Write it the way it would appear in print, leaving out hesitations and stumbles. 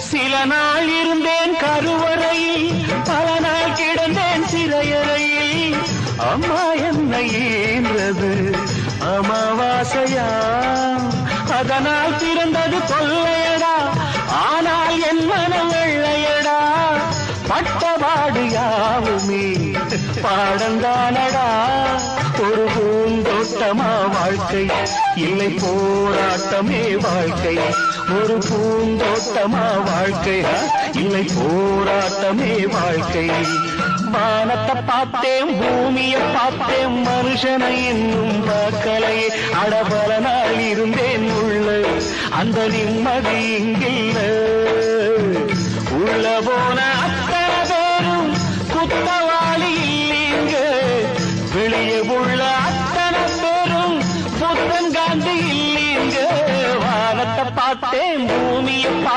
சில நாள் இருந்தேன் கருவறையில், பல நாள் கிடந்தேன் சிறையறையில். அம்மா என்னை ஈன்றது அமாவாசையா, அதனால் பிறந்தது தொல்லையடா, ஆனால் என் மனம் வெள்ளையடா. பட்டபாடு யாவுமே பாடந்தானடா. ஒரு பூந்தோட்டமா வாழ்க்கை, இல்லை போராட்டமே வாழ்க்கை. ஒரு பூந்தோட்டமா வாழ்க்கை, இல்லை போராட்டமே வாழ்க்கை. வானத்தை பார்த்தேன், பூமியை பார்த்தேன், மனுஷனை இன்னும் பார்க்கலையே. அடபல நாள் இருந்தேன் உள்ள, அந்த நிம்மதி இங்கில்லை.